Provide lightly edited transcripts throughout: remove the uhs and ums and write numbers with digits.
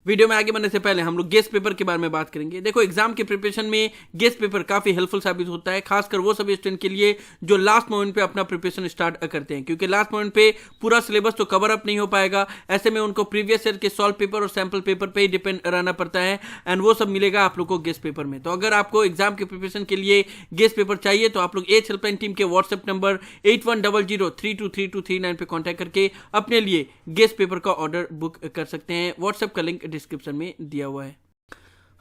Video में आगे बढ़ने से पहले हम लोग गेस्ट पेपर के बारे में बात करेंगे। देखो, एग्जाम के प्रिपरेशन में गेस्ट पेपर काफी हेल्पफुल साबित होता है, खासकर वो सभी स्टूडेंट के लिए जो लास्ट मोमेंट पे अपना प्रिपरेशन स्टार्ट करते हैं, क्योंकि लास्ट मोमेंट पे पूरा सिलेबस तो कवर अप नहीं हो पाएगा। ऐसे में उनको प्रीवियस ईयर के सॉल्व पेपर और सैंपल पेपर पे ही डिपेंड रहना पड़ता है, एंड वो सब मिलेगा आप लोग को गेस्ट पेपर में। तो अगर आपको एग्जाम के प्रिपरेशन के लिए गेस्ट पेपर चाहिए तो आप लोग एज हेल्पलाइन टीम के व्हाट्सएप नंबर 8100323239 पे कॉन्टैक्ट करके अपने लिए गेस्ट पेपर का ऑर्डर बुक कर सकते हैं। व्हाट्सएप का लिंक डिस्क्रिप्शन में दिया हुआ है।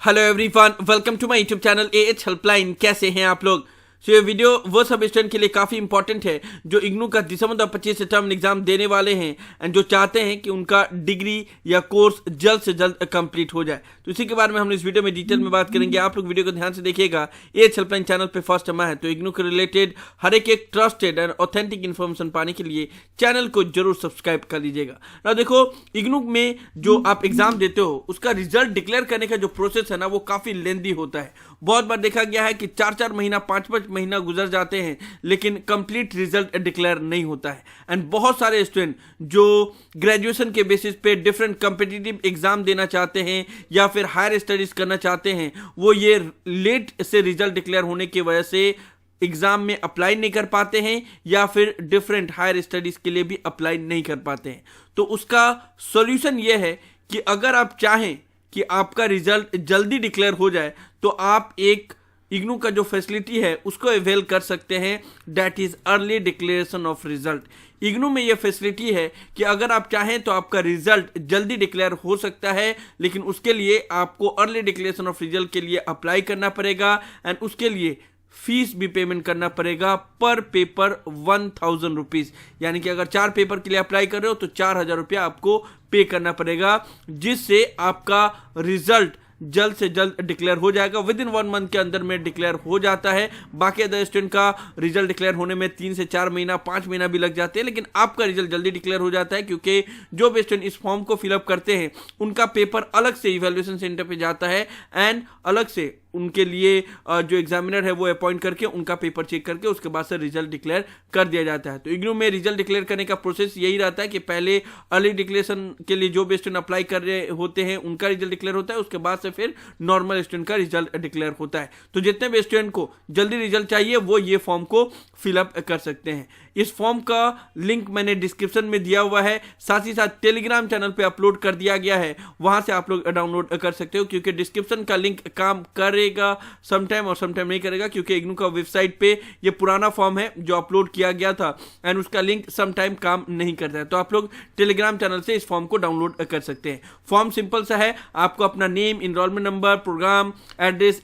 Hello everyone, welcome to my YouTube channel AH helpline. कैसे हैं आप लोग? ये वीडियो वो सब स्टूडेंट के लिए काफ़ी इंपॉर्टेंट है जो इग्नू का दिसंबर 2025 से टर्म एग्जाम देने वाले हैं एंड जो चाहते हैं कि उनका डिग्री या कोर्स जल्द से जल्द कंप्लीट हो जाए। तो इसी के बारे में हम इस वीडियो में डिटेल में बात करेंगे। आप लोग वीडियो को ध्यान से देखिएगा। एएच हेल्पलाइन चैनल पे फर्स्ट टाइम है तो इग्नू के रिलेटेड हर एक ट्रस्टेड एंड ऑथेंटिक इन्फॉर्मेशन पाने के लिए चैनल को जरूर सब्सक्राइब कर लीजिएगा ना। देखो, इग्नू में जो आप एग्जाम देते हो उसका रिजल्ट डिक्लेयर करने का जो प्रोसेस है ना, वो काफ़ी लेंदी होता है। बहुत बार देखा गया है कि 4-4 महीना 5-5 महीना गुजर जाते हैं लेकिन कंप्लीट रिजल्ट डिक्लेयर नहीं होता है। एंड बहुत सारे स्टूडेंट जो ग्रेजुएशन के बेसिस पे डिफरेंट कॉम्पिटिटिव एग्जाम देना चाहते हैं या फिर हायर स्टडीज करना चाहते हैं, वो ये लेट से रिजल्ट डिक्लेयर होने की वजह से एग्जाम में अप्लाई नहीं कर पाते हैं या फिर डिफरेंट हायर स्टडीज के लिए भी अप्लाई नहीं कर पाते हैं। तो उसका सॉल्यूशन ये है कि अगर आप चाहें कि आपका रिजल्ट जल्दी डिक्लेयर हो जाए तो आप एक इग्नू का जो फैसिलिटी है उसको अवेल कर सकते हैं, that is early declaration of result. IGNOU में ये फैसिलिटी है कि अगर आप चाहें तो आपका रिजल्ट जल्दी डिक्लेयर हो सकता है, लेकिन उसके लिए आपको अर्ली डिक्लेरेशन ऑफ रिजल्ट के लिए अप्लाई करना पड़ेगा एंड उसके लिए फीस भी पेमेंट करना पड़ेगा पर पेपर 1000 रुपीज़। यानी कि अगर 4 पेपर के लिए अप्लाई कर रहे हो तो 4000 रुपया आपको पे करना पड़ेगा, जिससे आपका रिजल्ट जल्द से जल्द डिक्लेयर हो जाएगा। विद इन 1 मंथ के अंदर में डिक्लेयर हो जाता है। बाकी अदर स्टूडेंट का रिजल्ट डिक्लेयर होने में 3 से 4 महीना 5 महीना भी लग जाते हैं, लेकिन आपका रिजल्ट जल्दी डिक्लेयर हो जाता है क्योंकि जो भी स्टूडेंट इस फॉर्म को फिलअप करते हैं उनका पेपर अलग से इवैल्यूएशन सेंटर पे जाता है एंड अलग से उनके लिए जो एग्जामिनर है वो अपॉइंट करके उनका पेपर चेक करके उसके बाद से रिजल्ट डिक्लेयर कर दिया जाता है। तो इग्नू में रिजल्ट डिक्लेयर करने का प्रोसेस यही रहता है कि पहले अर्ली डिक्लेरेशन के लिए जो भी स्टूडेंट अप्लाई कर रहे होते हैं उनका रिजल्ट डिक्लेयर होता है, उसके बाद से फिर नॉर्मल स्टूडेंट का रिजल्ट डिक्लेयर होता है। तो जितने भी स्टूडेंट को जल्दी रिजल्ट चाहिए वो ये फॉर्म को फिलअप कर सकते हैं। इस फॉर्म का लिंक मैंने डिस्क्रिप्शन में दिया हुआ है, साथ ही साथ टेलीग्राम चैनल पे अपलोड कर दिया गया है, वहां से आप लोग डाउनलोड कर सकते हो। क्योंकि डिस्क्रिप्शन का लिंक काम करेगा समटाइम और समटाइम नहीं करेगा, क्योंकि इग्नू का वेबसाइट पे ये पुराना फॉर्म है जो अपलोड किया गया था एंड उसका लिंक समटाइम काम नहीं करता है। तो आप लोग टेलीग्राम चैनल से इस फॉर्म को डाउनलोड कर सकते हैं। फॉर्म सिंपल सा है, आपको अपना name, enrolment number, programme, address,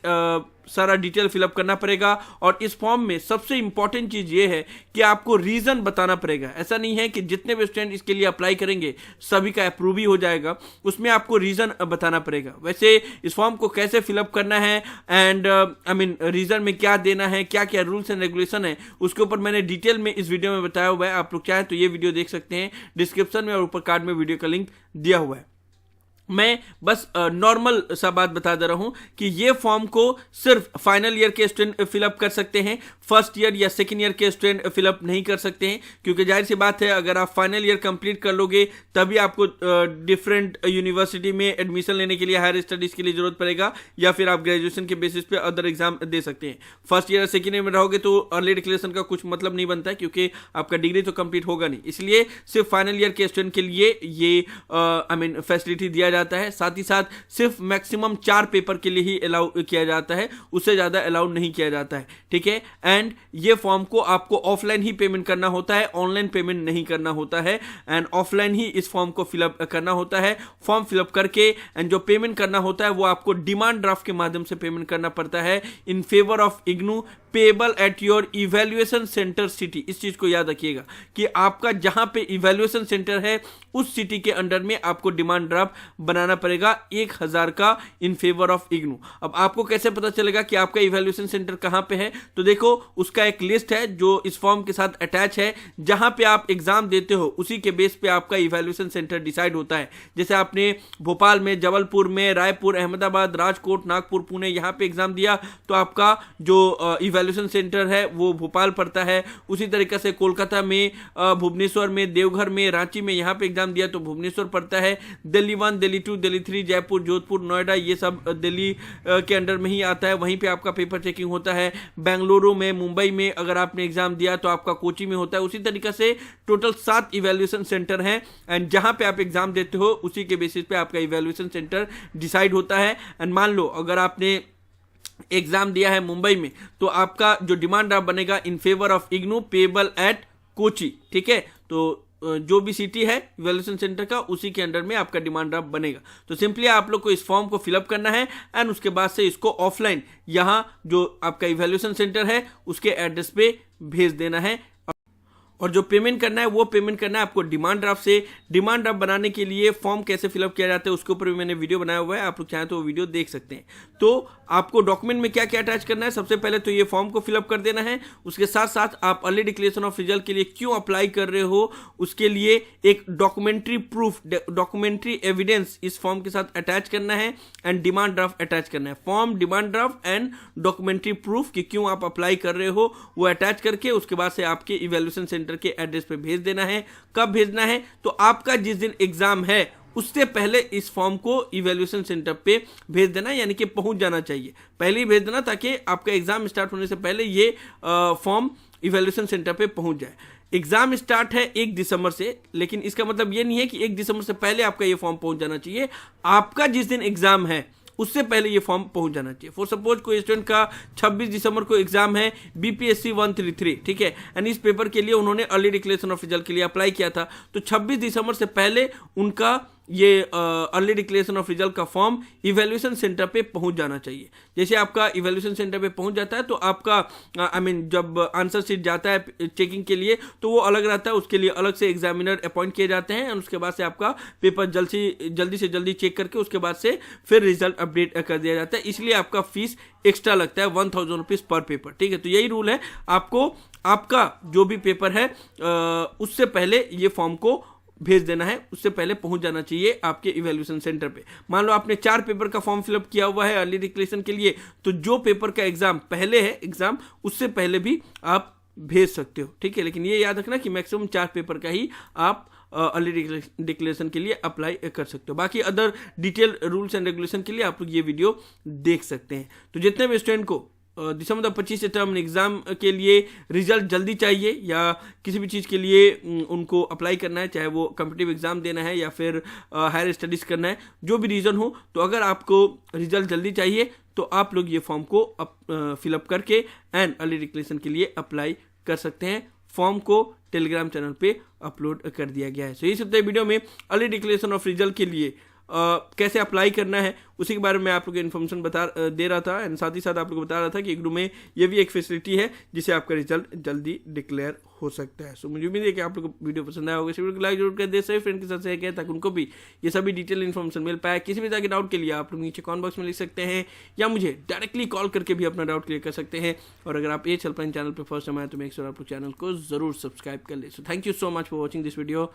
सारा डिटेल फिलअप करना पड़ेगा। और इस फॉर्म में सबसे इंपॉर्टेंट चीज ये है कि आपको रीजन बताना पड़ेगा। ऐसा नहीं है कि जितने भी स्टूडेंट इसके लिए अप्लाई करेंगे सभी का अप्रूव ही हो जाएगा, उसमें आपको रीजन बताना पड़ेगा। वैसे इस फॉर्म को कैसे फिलअप करना है एंड रीजन में क्या देना है, क्या क्या रूल्स एंड रेगुलेशन है, उसके ऊपर मैंने डिटेल में इस वीडियो में बताया हुआ है। आप लोग चाहें तो ये वीडियो देख सकते हैं, डिस्क्रिप्शन में और ऊपर कार्ड में वीडियो का लिंक दिया हुआ है। मैं बस नॉर्मल सा बात बता दे रहा हूं कि ये फॉर्म को सिर्फ फाइनल ईयर के स्टूडेंट फिलअप कर सकते हैं, फर्स्ट ईयर या सेकेंड ईयर के स्टूडेंट फिलअप नहीं कर सकते हैं। क्योंकि जाहिर सी बात है, अगर आप फाइनल ईयर कंप्लीट कर लोगे तभी आपको डिफरेंट यूनिवर्सिटी में एडमिशन लेने के लिए हायर स्टडीज के लिए जरूरत पड़ेगा, या फिर आप ग्रेजुएशन के बेसिस पे अदर एग्जाम दे सकते हैं। फर्स्ट ईयर सेकेंड ईयर में रहोगे तो अर्ली डिक्लेरेशन का कुछ मतलब नहीं बनता है, क्योंकि आपका डिग्री तो कंप्लीट होगा नहीं। इसलिए सिर्फ फाइनल ईयर के स्टूडेंट के लिए ये फैसिलिटी दिया जाता है। साथ ही साथ सिर्फ मैक्सिमम 4 पेपर के लिए ही अलाउ किया जाता है, उससे ज्यादा अलाउ नहीं किया जाता है, ठीक है। एंड ये फॉर्म को आपको ऑफलाइन ही पेमेंट करना होता है, ऑनलाइन पेमेंट नहीं करना होता है एंड ऑफलाइन ही इस फॉर्म को फिलअप करना होता है। फॉर्म फिलअप करके एंड जो पेमेंट करना होता है वो आपको डिमांड ड्राफ्ट के माध्यम से पेमेंट करना पड़ता है in favour of IGNOU, payable at your evaluation centre city. इस चीज को याद रखिएगा कि आपका जहां पे इवैल्यूएशन सेंटर है उस सिटी के अंडर में आपको डिमांड ड्राफ्ट बनाना पड़ेगा 1000 का इन फेवर ऑफ इग्नू। अब आपको कैसे पता चलेगा कि आपका इवैल्यूएशन सेंटर कहां पे है? तो देखो, उसका एक लिस्ट है जो इस फॉर्म के साथ अटैच है। जहां पे आप एग्जाम देते हो उसी के बेस पे आपका इवैल्यूएशन सेंटर डिसाइड होता है। जैसे आपने भोपाल में, जबलपुर में, रायपुर, अहमदाबाद, राजकोट, नागपुर, पुणे यहां पे एग्जाम दिया तो आपका जो इवैल्यूएशन सेंटर है वो भोपाल पड़ता है। उसी तरीके से कोलकाता में, भुवनेश्वर में, देवघर में, रांची में यहाँ पे एग्जाम दिया तो भुवनेश्वर पड़ता है। दिल्ली 1, दिल्ली दिल्ली 2, दिल्ली 3, जयपुर, जोधपुर, नोएडा, ये सब दिल्ली के अंडर में ही आता है। वहीं पे आपका पेपर चेकिंग होता है। बेंगलुरु में, मुंबई में अगर आपने एग्जाम दिया तो आपका कोची में होता है। उसी तरीके से टोटल 7 इवैल्यूएशन सेंटर हैं एंड जहां पे आप एग्जाम देते हो उसी के बेसिस पे आपका इवैल्यूएशन सेंटर डिसाइड होता है। एंड मान लो अगर आपने एग्जाम दिया है मुंबई में तो आपका जो डिमांड ड्राफ्ट बनेगा in favour of IGNOU payable eight Kochi, ठीक है। तो जो भी सिटी है इवैल्यूएशन सेंटर का उसी के अंडर में आपका डिमांड ड्राफ्ट बनेगा। तो सिंपली आप लोग को इस फॉर्म को फिलअप करना है एंड उसके बाद से इसको ऑफलाइन यहाँ जो आपका इवैल्यूएशन सेंटर है उसके एड्रेस पे भेज देना है। और जो पेमेंट करना है वो पेमेंट करना है आपको डिमांड ड्राफ्ट से। डिमांड ड्राफ्ट बनाने के लिए फॉर्म कैसे फिलअप किया जाता है उसके ऊपर भी मैंने वीडियो बनाया हुआ है, आप लोग चाहें तो वो वीडियो देख सकते हैं। तो आपको डॉक्यूमेंट में क्या क्या अटैच करना है, सबसे पहले तो ये फॉर्म को फिलअप कर देना है। उसके साथ साथ आप अर्ली डिक्लेरेशन ऑफ रिजल्ट के लिए क्यों अप्लाई कर रहे हो उसके लिए एक डॉक्यूमेंट्री प्रूफ, डॉक्यूमेंट्री एविडेंस इस फॉर्म के साथ अटैच करना है एंड डिमांड ड्राफ्ट अटैच करना है। Form, demand draft and documentary proof कि क्यों आप अप्लाई कर रहे हो वो अटैच करके उसके बाद से आपके इवैल्यूएशन सेंटर के एड्रेस पे भेज देना है। कब भेजना है, तो आपका जिस दिन एग्जाम है उससे पहले इस फॉर्म को इवैल्यूएशन सेंटर पे भेज देना, यानी कि पहुंच जाना चाहिए। पहले ही भेज देना ताकि आपका एग्जाम स्टार्ट होने से पहले ये फॉर्म इवैल्यूएशन सेंटर पे पहुंच जाए। एग्जाम स्टार्ट है 1 दिसंबर से, लेकिन इसका मतलब ये नहीं है कि 1 दिसंबर से पहले आपका ये फॉर्म पहुंच जाना चाहिए। आपका जिस दिन एग्जाम है उससे पहले ये फॉर्म पहुंच जाना चाहिए। फॉर सपोज कोई स्टूडेंट का 26 दिसंबर को एग्जाम है BPSC 133, ठीक है, एंड इस पेपर के लिए उन्होंने अर्ली डिक्लेरेशन ऑफ रिजल्ट के लिए अप्लाई किया था। तो 26 दिसंबर से पहले उनका ये अर्ली डिक्लेरेशन ऑफ रिजल्ट का फॉर्म इवैल्यूएशन सेंटर पे पहुंच जाना चाहिए। जैसे आपका इवैल्यूएशन सेंटर पे पहुंच जाता है तो आपका जब आंसर शीट जाता है चेकिंग के लिए तो वो अलग रहता है, उसके लिए अलग से एग्जामिनर अपॉइंट किए जाते हैं और उसके बाद से आपका पेपर जल्दी से जल्दी चेक करके उसके बाद से फिर रिजल्ट अपडेट कर दिया जाता है। इसलिए आपका फीस एक्स्ट्रा लगता है 1000 रुपीज़ पर पेपर, ठीक है। तो यही रूल है, आपको आपका जो भी पेपर है उससे पहले ये फॉर्म को भेज देना है, उससे पहले पहुंच जाना चाहिए आपके इवैल्यूएशन सेंटर पे। मान लो आपने 4 पेपर का फॉर्म फिलअप किया हुआ है अर्ली डिक्लेरेशन के लिए, तो जो पेपर का एग्जाम पहले है एग्जाम उससे पहले भी आप भेज सकते हो, ठीक है। लेकिन ये याद रखना कि मैक्सिमम 4 पेपर का ही आप अर्ली डिक्लेरेशन के लिए अप्लाई कर सकते हो। बाकी other detail rules and regulation के लिए आप लोग ये वीडियो देख सकते हैं। तो जितने भी स्टूडेंट को दिसंबर 25 टर्म एग्जाम के लिए रिजल्ट जल्दी चाहिए या किसी भी चीज़ के लिए उनको अप्लाई करना है, चाहे वो कॉम्पिटिटिव एग्जाम देना है या फिर हायर स्टडीज़ करना है, जो भी रीज़न हो, तो अगर आपको रिजल्ट जल्दी चाहिए तो आप लोग ये फॉर्म को फिलअप करके एंड अर्ली डिक्लेरेशन के लिए अप्लाई कर सकते हैं। फॉर्म को टेलीग्राम चैनल पे अपलोड कर दिया गया है। सो इस हफ्ते वीडियो में अर्ली डिक्लेरेशन ऑफ रिजल्ट के लिए कैसे अप्लाई करना है उसी के बारे में आप लोग को इन्फॉर्मेशन दे रहा था एंड साथ ही साथ आप लोग को बता रहा था कि इग्नू में ये भी एक फैसिलिटी है जिससे आपका रिजल्ट जल्दी डिक्लेयर हो सकता है। सो मुझे उम्मीद है कि आप लोग को वीडियो पसंद आया होगा। इस वीडियो को लाइक जरूर कर दे, सभी फ्रेंड के साथ शेयर करें ताकि उनको भी ये सभी डिटेल इन्फॉर्मेशन मिल पाए। किसी भी तरह के डाउट के लिए आप लोग नीचे कमेंट बॉक्स में लिख सकते हैं या मुझे डायरेक्टली कॉल करके भी अपना डाउट क्लियर कर सकते हैं। और अगर आप एएच हेल्पलाइन चैनल पर फर्स्ट टाइम आए तो मेक श्योर आप लोग चैनल को जरूर सब्सक्राइब कर ले। So thank you so much for watching this video.